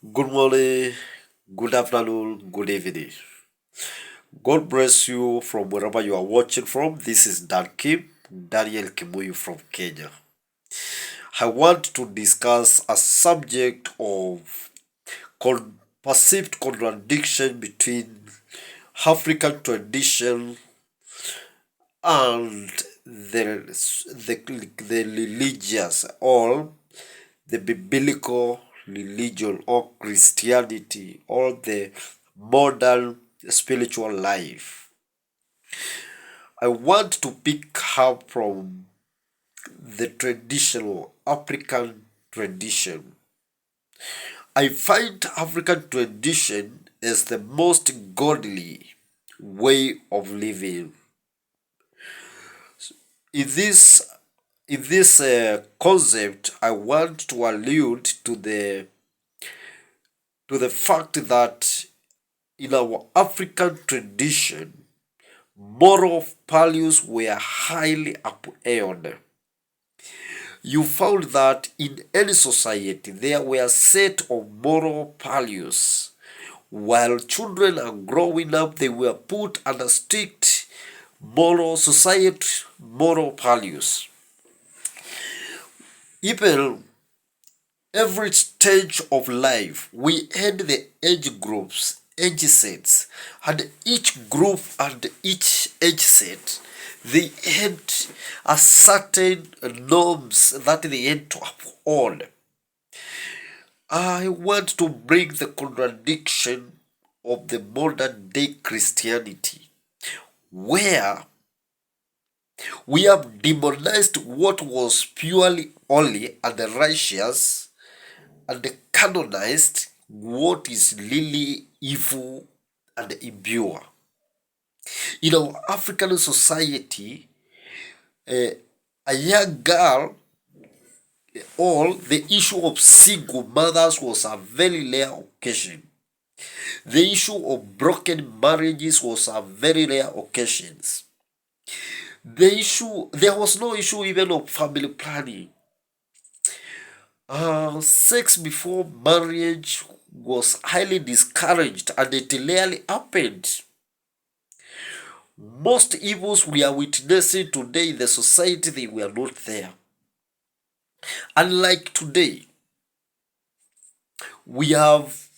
Good morning, good afternoon, good evening. God bless you from wherever you are watching from. This is Daniel Kimuyu from Kenya. I want to discuss a subject of perceived contradiction between African tradition and the religious or the biblical religion or Christianity or the modern spiritual life. I want to pick up from the traditional African tradition. I find African tradition is the most godly way of living. In this concept, I want to allude to the fact that in our African tradition, moral values were highly upheld. You found that in any society there were a set of moral values. While children are growing up, they were put under strict moral values. Even every stage of life, we had the age groups, age sets, and each group and each age set, they had a certain norms that they had to uphold. I want to bring the contradiction of the modern day Christianity, where we have demonized what was purely holy and righteous and canonized what is really evil and impure. In our African society, a young girl, all the issue of single mothers was a very rare occasion. The issue of broken marriages was a very rare occasions. There was no issue even of family planning. Sex before marriage was highly discouraged and it rarely happened. Most evils we are witnessing today in the society, they were not there. Unlike today, we have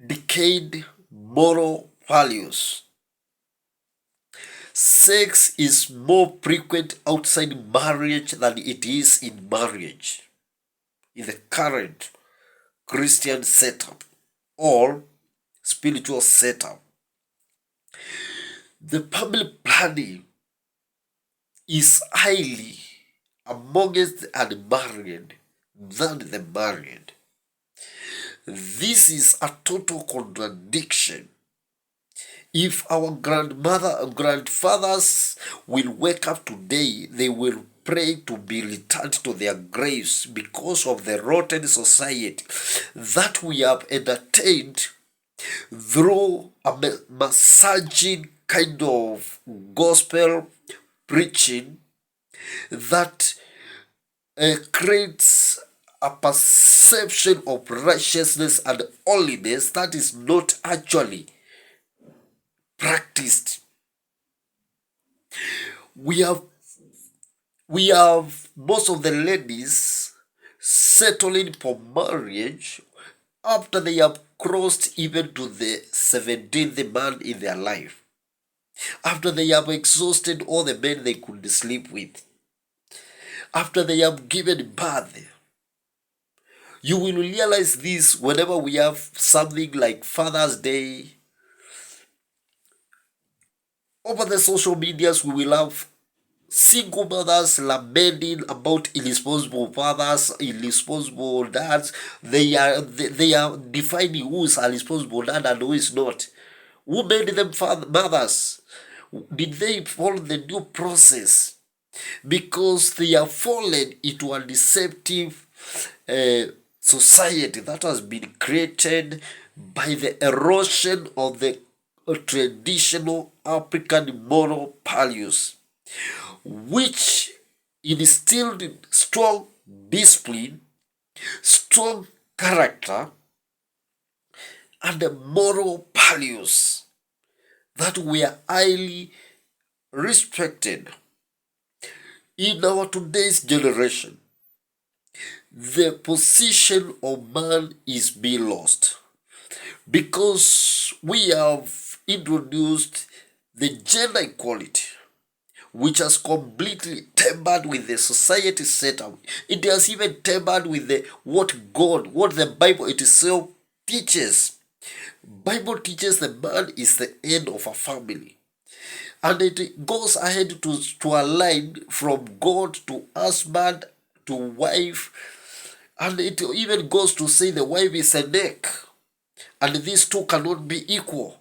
decayed moral values. Sex is more frequent outside marriage than it is in marriage. In the current Christian setup or spiritual setup, the family planning is highly amongst the unmarried than the married. This is a total contradiction. If our grandmother and grandfathers will wake up today, they will pray to be returned to their graves because of the rotten society that we have entertained through a massaging kind of gospel preaching that creates a perception of righteousness and holiness that is not actually practiced. We have most of the ladies settling for marriage after they have crossed even to the 17th man in their life, after they have exhausted all the men they could sleep with, after they have given birth. You will realize this whenever we have something like Father's Day. Over the social medias, we will have single mothers lamenting about irresponsible fathers, irresponsible dads. They are defining who is a responsible dad and who is not. Who made them mothers? Did they follow the due process? Because they are fallen into a deceptive society that has been created by the erosion of the traditional African moral values, which instilled strong discipline, strong character and the moral values that were highly respected. In our today's generation, the position of man is being lost because we have introduced the gender equality, which has completely tampered with the society setup. It has even tampered with what the Bible itself teaches. Bible teaches the man is the head of a family. And it goes ahead to align from God to husband to wife. And it even goes to say the wife is a neck. And these two cannot be equal.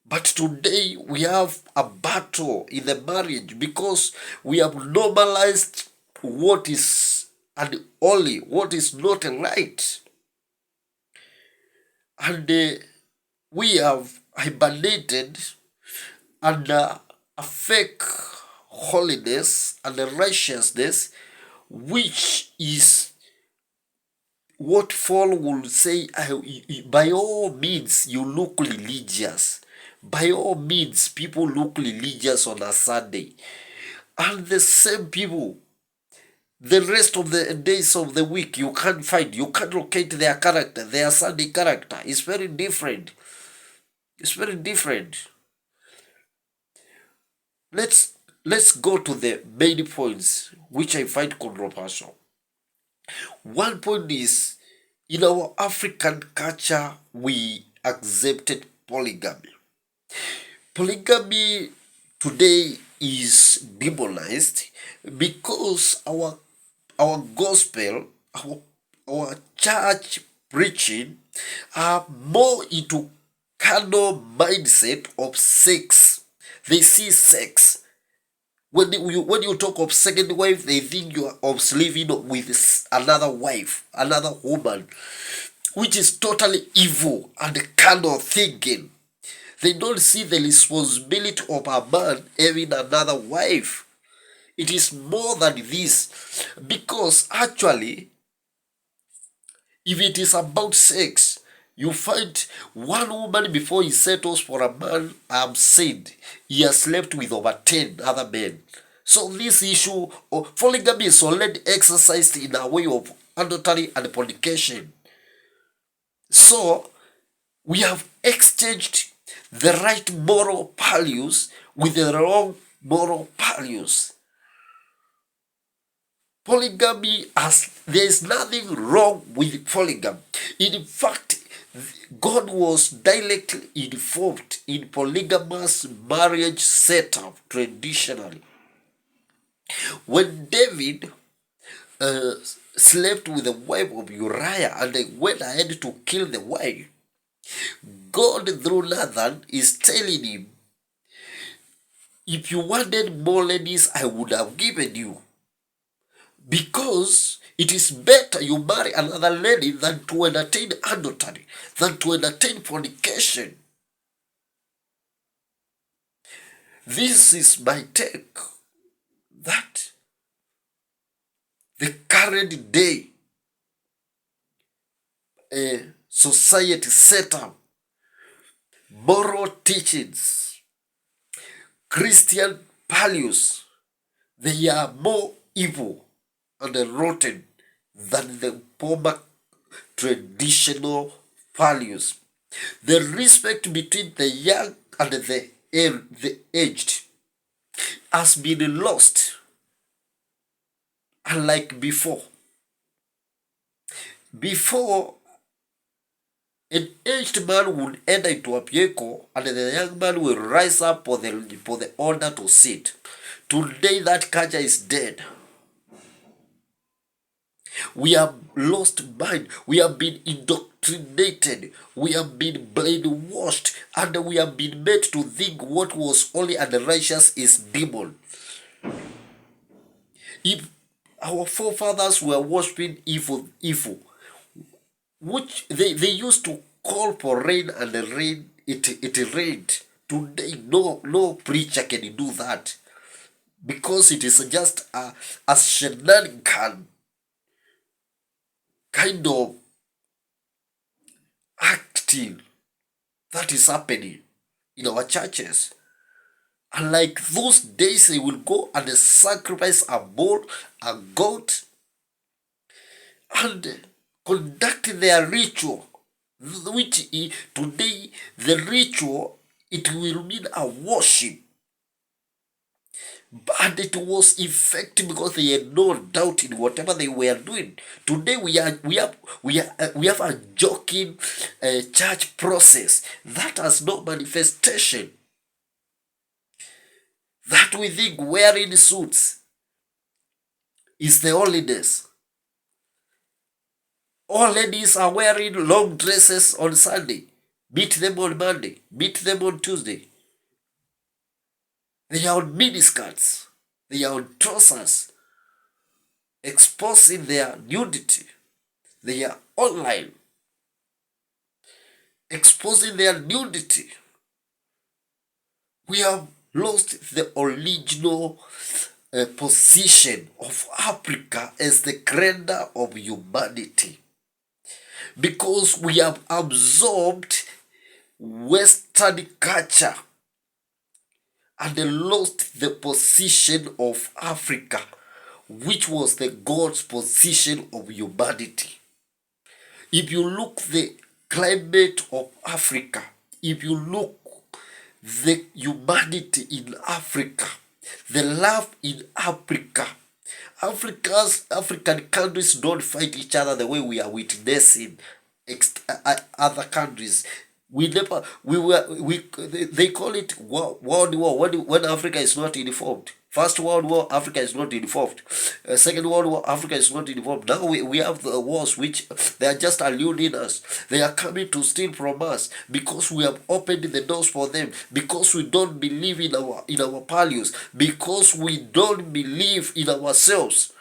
But today we have a battle in the marriage because we have normalized what is and only what is not right. And we have hibernated under a fake holiness and righteousness, which is what Paul will say, by all means, you look religious. By all means, people look religious on a Sunday. And the same people, the rest of the days of the week, you can't locate their character, their Sunday character. It's very different. It's very different. Let's go to the main points, which I find controversial. One point is, in our African culture, we accepted polygamy. Polygamy today is demonized because our gospel, our church preaching are more into carnal mindset of sex. They see sex. When you talk of second wife, they think you are of living with another wife, another woman, which is totally evil and carnal thinking. They don't see the responsibility of a man having another wife. It is more than this. Because actually, if it is about sex, you find one woman before he settles for a man, I am said, he has slept with over 10 other men. So this issue of polygamy is already exercised in a way of adultery and fornication. So we have exchanged the right moral values with the wrong moral values. Polygamy, there is nothing wrong with polygamy. In fact, God was directly involved in polygamous marriage setup traditionally. When David slept with the wife of Uriah and they went ahead to kill the wife, God through Nathan is telling him, if you wanted more ladies, I would have given you. Because it is better you marry another lady than to entertain adultery, than to entertain fornication. This is my take, that the current day society setup, moral teachings, Christian values, they are more evil and rotten than the former traditional values. The respect between the young and the aged has been lost, unlike before. Before, an aged man would enter into a vehicle and the young man will rise up for the owner to sit. Today that culture is dead. We have lost mind. We have been indoctrinated. We have been brainwashed. And we have been made to think what was holy and righteous is demon. If our forefathers were worshipping evil, which they used to call for rain and the rain, it rained. Today, no preacher can do that. Because it is just a shenanigan kind of that is happening in our churches. And like those days, they will go and sacrifice a bull, a goat, and conduct their ritual, which today the ritual, it will mean a worship. But it was effective because they had no doubt in whatever they were doing. Today we have a joking church process that has no manifestation. That we think wearing suits is the holiness. All ladies are wearing long dresses on Sunday. Meet them on Monday. Meet them on Tuesday. They are on miniskirts. They are on trousers, exposing their nudity. They are online, exposing their nudity. We have lost the original position of Africa as the cradle of humanity, because we have absorbed Western culture and lost the position of Africa, which was the God's position of humanity. If you look the climate of Africa, if you look the humanity in Africa, the love in Africa, African countries don't fight each other the way we are witnessing other countries. They call it world war when Africa is not informed. First World War, Africa is not involved. Second World War, Africa is not involved. Now we have the wars which they are just eluding us. They are coming to steal from us because we have opened the doors for them, because we don't believe in our values, because we don't believe in ourselves.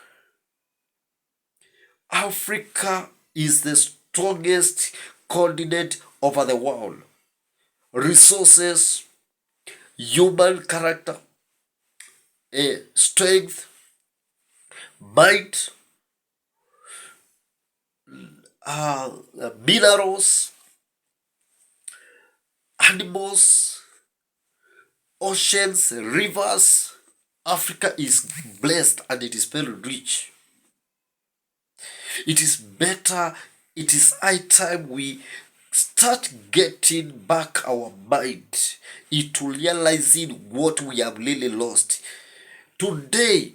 Africa is the strongest continent over the world. Resources, human character, strength, might, minerals, animals, oceans, rivers. Africa is blessed and it is very rich. It is better, it is high time we start getting back our mind into realizing what we have really lost. Today,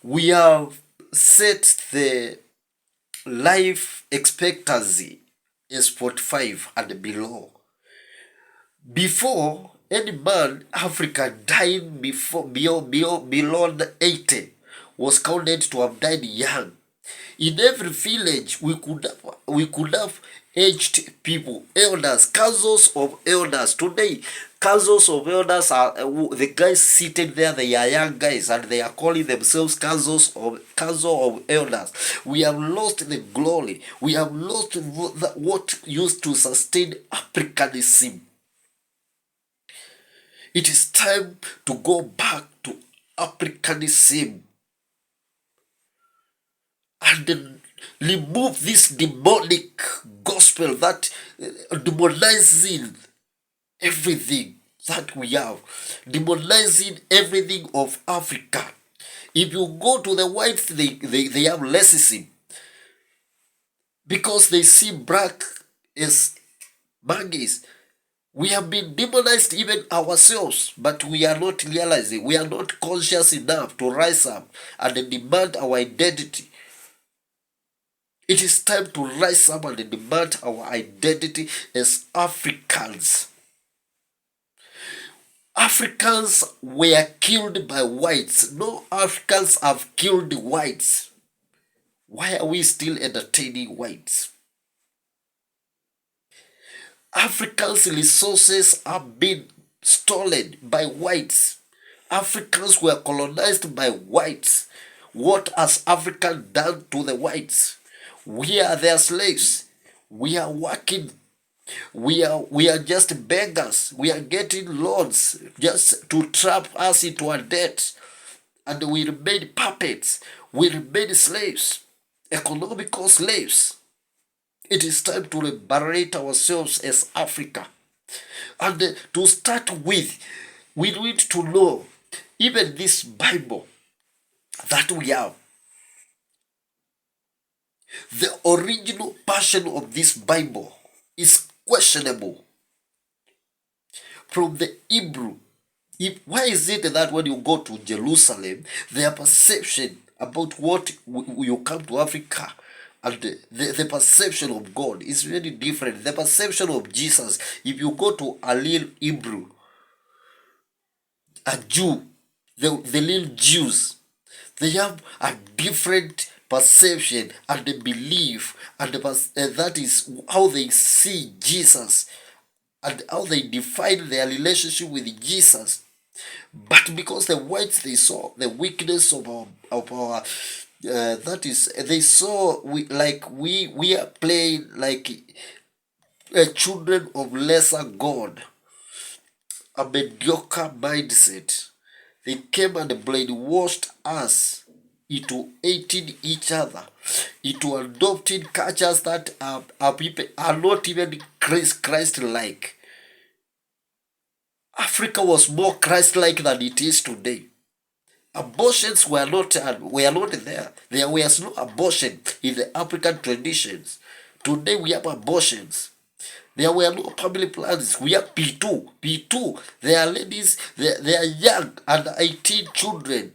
we have set the life expectancy as 45 and below. Before, any man African dying beyond 80 was counted to have died young. In every village, we could have aged people, elders, councils of elders. Today, councils of elders are the guys seated there. They are young guys, and they are calling themselves council of elders. We have lost the glory. We have lost what used to sustain Africanism. It is time to go back to Africanism and remove this demonic gospel that demonizing everything that we have, demonizing everything of Africa. If you go to the whites, they have racism because they see black as monkeys. We have been demonized even ourselves, but we are not realizing, we are not conscious enough to rise up and demand our identity. It is time to rise up and demand our identity as Africans. Africans were killed by whites. No Africans have killed whites. Why are we still entertaining whites? Africans' resources have been stolen by whites. Africans were colonized by whites. What has Africa done to the whites? We are their slaves. We are working. We are just beggars. We are getting loans just to trap us into a debt. And we remain puppets. We remain slaves. Economical slaves. It is time to liberate ourselves as Africa. And to start with, we need to know even this Bible that we have, the original version of this Bible is questionable from the Hebrew. Why is it that when you go to Jerusalem, their perception about what you come to Africa and the perception of God is very different. The perception of Jesus, if you go to a little Hebrew, a Jew, the little Jews, they have a different perception and the belief, and that is how they see Jesus and how they define their relationship with Jesus. But because the whites, they saw the weakness of our that is, they saw we are playing like children of lesser God, a mediocre mindset. They came and brainwashed us into hating each other, into adopting cultures that are people are not even Christ-like. Africa was more Christ-like than it is today. Abortions were not there. There was no abortion in the African traditions. Today we have abortions. There were no family plans. We have P2. P2. There are ladies, they are young and 18 children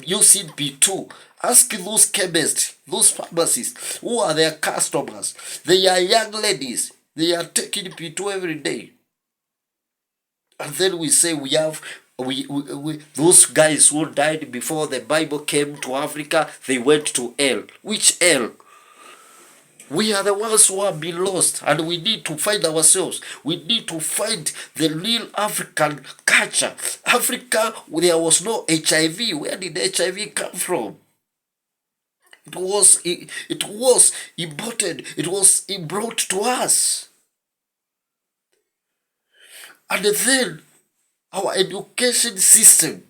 using P2. Ask those chemists, those pharmacists, who are their customers. They are young ladies. They are taking P2 every day. And then we say we have those guys who died before the Bible came to Africa, they went to hell. Which hell? We are the ones who have been lost, and we need to find ourselves. We need to find the real African culture. Africa, there was no HIV. Where did HIV come from? It was imported. It was brought to us. And then our education system.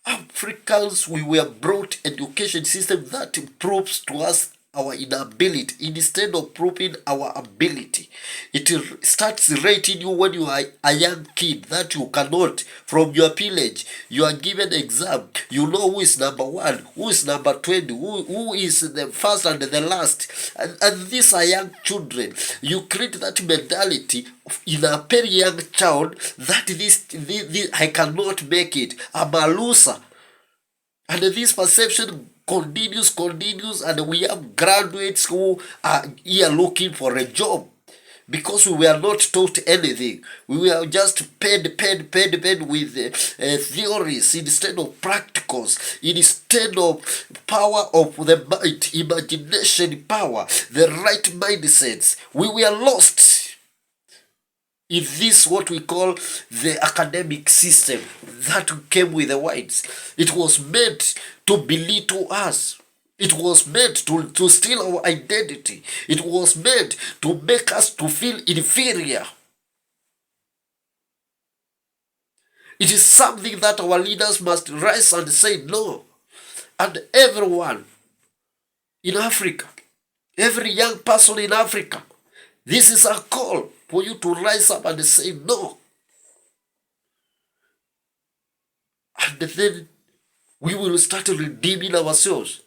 Africans, we were brought education system that proves to us our inability instead of proving our ability. It starts rating you when you are a young kid that you cannot. From your village, you are given exam. You know who is number 1, who is number 20, who is the first and the last. And these are young children. You create that mentality in a very young child that this I cannot make it. I'm a loser. And this perception continues, and we have graduates who are here looking for a job because we were not taught anything. We were just paid with theories instead of practicals, instead of power of the mind, imagination power, the right mindsets. We were lost. Is this what we call the academic system that came with the whites? It was meant to belittle us. It was meant to steal our identity. It was meant to make us to feel inferior. It is something that our leaders must rise and say no. And everyone in Africa, every young person in Africa, this is a call for you to rise up and say no. And then we will start redeeming ourselves.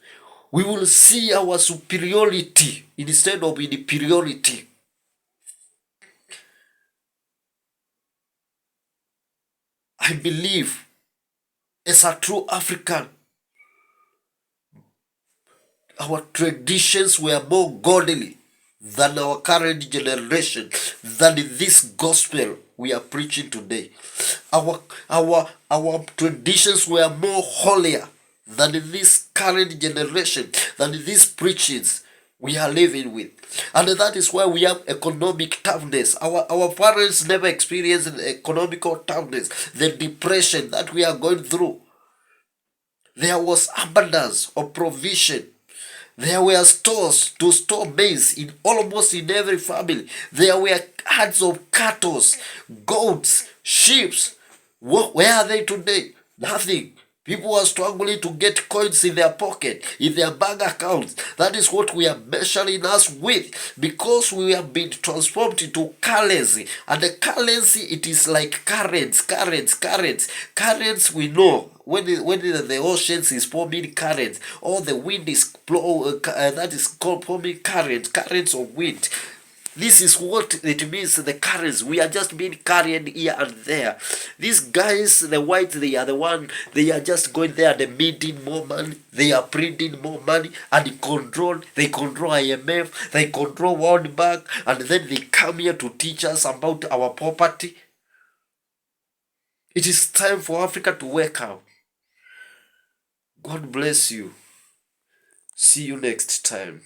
We will see our superiority instead of inferiority. I believe as a true African, our traditions were more godly than our current generation, than this gospel we are preaching today. Our traditions were more holier than this current generation, than these preachings we are living with. And that is why we have economic toughness. Our parents never experienced economical toughness, the depression that we are going through. There was abundance of provision. There were stores to store maize in almost in every family. There were herds of cattle, goats, sheep. Where are they today? Nothing. People are struggling to get coins in their pocket, in their bank accounts. That is what we are measuring us with, because we have been transformed into currency. And the currency, it is like currents we know. When the oceans is forming currents, or the wind is that is called forming currents of wind. This is what it means, the currents. We are just being carried here and there. These guys, the whites, they are the one, they are just going there and minting more money. They are printing more money and they control IMF, they control World Bank, and then they come here to teach us about our property. It is time for Africa to wake up. God bless you. See you next time.